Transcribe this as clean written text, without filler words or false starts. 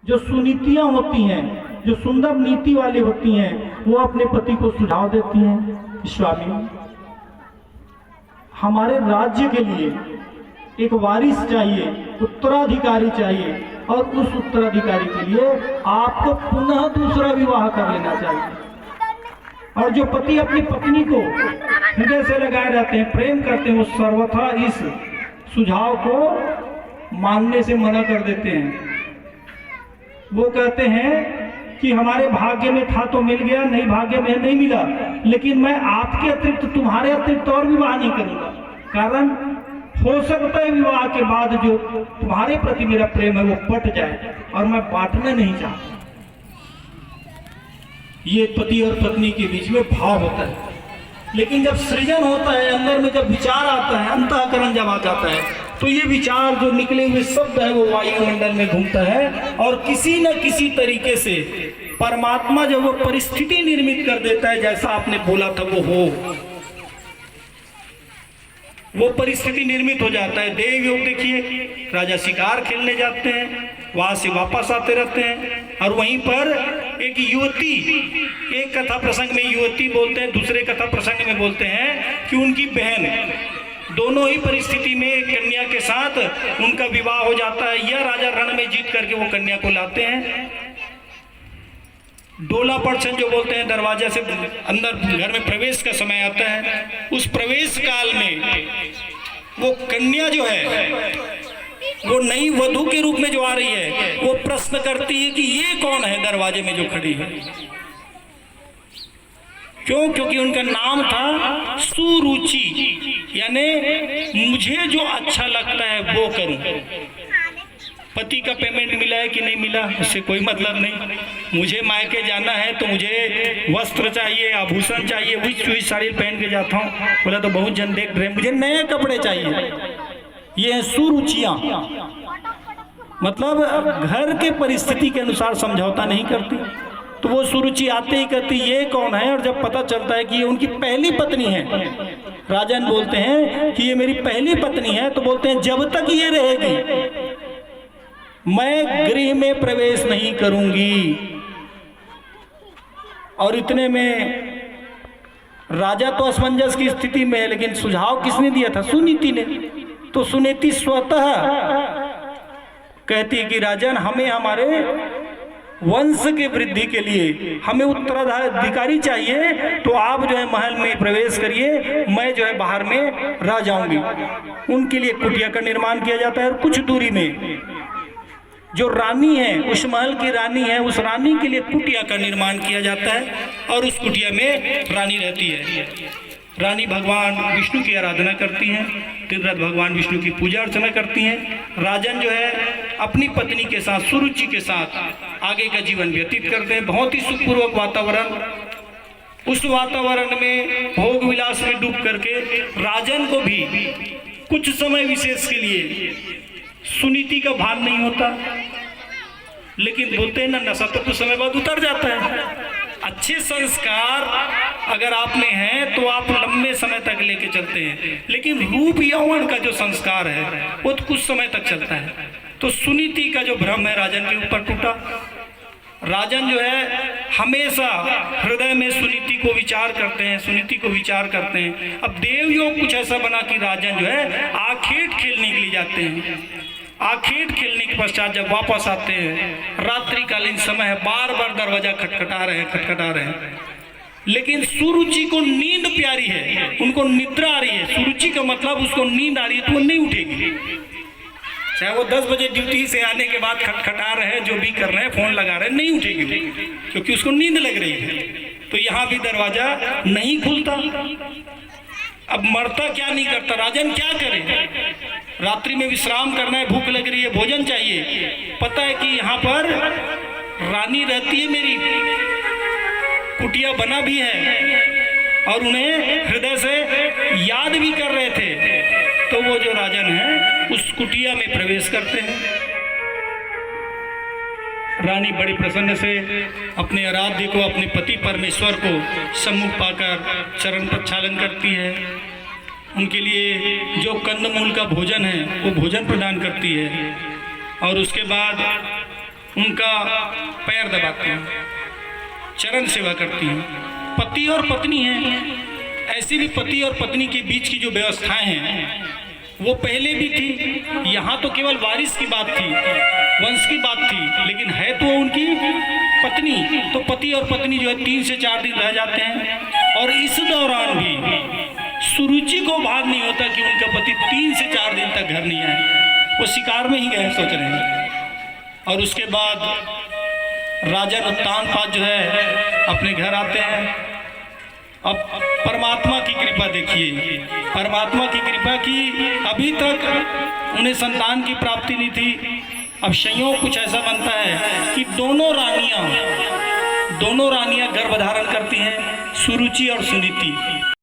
जो सुनीतियां होती हैं, जो सुंदर नीति वाली होती हैं, वो अपने पति को सुझाव देती हैं कि स्वामी, हमारे राज्य के लिए एक वारिस चाहिए, उत्तराधिकारी चाहिए, और उस उत्तराधिकारी के लिए आपको पुनः दूसरा विवाह कर लेना चाहिए। और जो पति अपनी पत्नी को हृदय से लगाए रहते हैं, प्रेम करते हैं, वो सर्वथा इस सुझाव को मानने से मना कर देते हैं। वो कहते हैं कि हमारे भाग्य में था तो मिल गया, नहीं भाग्य में नहीं मिला, लेकिन मैं आपके अतिरिक्त, तुम्हारे अतिरिक्त और विवाह नहीं करूंगा। कारण हो सकता है विवाह के बाद जो तुम्हारे प्रति मेरा प्रेम है वो पट जाए, और मैं बांटना नहीं चाहता। ये पति और पत्नी के बीच में भाव होता है। लेकिन जब सृजन होता है, अंदर में जब विचार आता है, अंतःकरण जब आ जाता है, तो ये विचार जो निकले हुए शब्द है वो वायुमंडल में घूमता है, और किसी न किसी तरीके से परमात्मा जो वो परिस्थिति निर्मित कर देता है, जैसा आपने बोला था वो हो, वो परिस्थिति निर्मित हो जाता है। देव योग देखिए, राजा शिकार खेलने जाते हैं, वहां से वापस आते रहते हैं, और वहीं पर एक युवती, एक कथा प्रसंग में युवती बोलते हैं, दूसरे कथा प्रसंग में बोलते हैं कि उनकी बहन, दोनों ही परिस्थिति में कन्या के साथ उनका विवाह हो जाता है, या राजा रण में जीत करके वो कन्या को लाते हैं। डोला पर्सन जो बोलते हैं, दरवाजा से अंदर घर में प्रवेश का समय आता है, उस प्रवेश काल में वो कन्या जो है वो नई वधू के रूप में जो आ रही है, वो प्रश्न करती है कि ये कौन है दरवाजे में जो खड़ी है। क्यों? क्योंकि उनका नाम था सुरुचि, यानी मुझे जो अच्छा लगता है वो करूं। पति का पेमेंट मिला है कि नहीं मिला उससे कोई मतलब नहीं, मुझे मायके जाना है तो मुझे वस्त्र चाहिए, आभूषण चाहिए, वही साड़ी पहन के जाता हूँ। बोला तो बहुत जन देख रहे, मुझे नए कपड़े चाहिए। ये है सुरुचियां, मतलब घर के परिस्थिति के अनुसार समझौता नहीं करती। तो वो सुरुचि आते ही कहती ये कौन है, और जब पता चलता है कि ये उनकी पहली पत्नी है, राजन बोलते हैं कि ये मेरी पहली पत्नी है, तो बोलते हैं जब तक ये रहेगी मैं गृह में प्रवेश नहीं करूंगी। और इतने में राजा तो असमंजस की स्थिति में है, लेकिन सुझाव किसने दिया था? सुनीति ने। तो सुनीति स्वतः कहती है कि राजन, हमें हमारे वंश के वृद्धि के लिए हमें उत्तराधिकारी चाहिए, तो आप जो है महल में प्रवेश करिए, मैं जो है बाहर में रह जाऊंगी। उनके लिए कुटिया का निर्माण किया जाता है, और कुछ दूरी में जो रानी है, उस महल की रानी है, उस रानी के लिए कुटिया का निर्माण किया जाता है, और उस कुटिया में रानी रहती है। रानी भगवान विष्णु की आराधना करती हैं, तीर्थरथ भगवान विष्णु की पूजा अर्चना करती हैं। राजन जो है अपनी पत्नी के साथ, सुरुचि के साथ आगे का जीवन व्यतीत करते हैं। बहुत ही सुखपूर्वक वातावरण, उस वातावरण में भोग विलास में डूब करके राजन को भी कुछ समय विशेष के लिए सुनीति का भान नहीं होता, लेकिन बोलते हैं ना, नशा तो कुछ समय बाद उतर जाता है। अच्छे संस्कार अगर आप में हैं तो आप लंबे समय तक लेके चलते हैं, लेकिन रूप यौवन का जो संस्कार है वो तो कुछ समय तक चलता है। तो सुनीति का जो भ्रम है राजन के ऊपर टूटा। राजन जो है हमेशा हृदय में सुनीति को विचार करते हैं, सुनीति को विचार करते हैं। अब देवयोग कुछ ऐसा बना कि राजन जो है आखेट खेलने के लिए जाते हैं। आखेट खेलने के पश्चात जब वापस आते हैं, रात्रिकालीन समय है, बार बार दरवाजा खटखटा रहे हैं, लेकिन सुरुचि को नींद प्यारी है, उनको निद्रा आ रही है। सुरुचि का मतलब उसको नींद आ रही है तो वो नहीं उठेगी, चाहे वो 10 बजे ड्यूटी से आने के बाद खटखटा रहे हैं, जो भी कर रहे हैं, फोन लगा रहे हैं, नहीं उठेगी क्योंकि उसको नींद लग रही है। तो यहाँ भी दरवाजा नहीं खुलता। अब मरता क्या नहीं करता, राजन क्या करे? रात्रि में विश्राम करना है, भूख लग रही है, भोजन चाहिए। पता है कि यहाँ पर रानी रहती है, मेरी कुटिया बना भी है, और उन्हें हृदय से याद भी कर रहे थे। तो वो जो राजन है उस कुटिया में प्रवेश करते हैं। रानी बड़ी प्रसन्न से अपने आराध्य को, अपने पति परमेश्वर को सम्मुख पाकर चरण प्रक्षालन करती है। उनके लिए जो कंदमूल का भोजन है वो भोजन प्रदान करती है, और उसके बाद उनका पैर दबाती हैं, चरण सेवा करती हैं। पति और पत्नी हैं, ऐसे भी पति और पत्नी के बीच की जो व्यवस्थाएं हैं वो पहले भी थी। यहाँ तो केवल वारिस की बात थी, वंश की बात थी, लेकिन है तो उनकी पत्नी। तो पति और पत्नी जो है 3 से 4 दिन रह जाते हैं। और इस दौरान भी सुरुचि को भाग नहीं होता कि उनका पति 3 से 4 दिन तक घर नहीं आए, वो शिकार में ही गए सोच रहे हैं। और उसके बाद राजा उत्तानपाद जो है अपने घर आते हैं। अब परमात्मा की कृपा देखिए, परमात्मा की कृपा की अभी तक उन्हें संतान की प्राप्ति नहीं थी। अब संयोग कुछ ऐसा बनता है कि दोनों रानियां गर्भ धारण करती हैं, सुरुचि और सुनीति।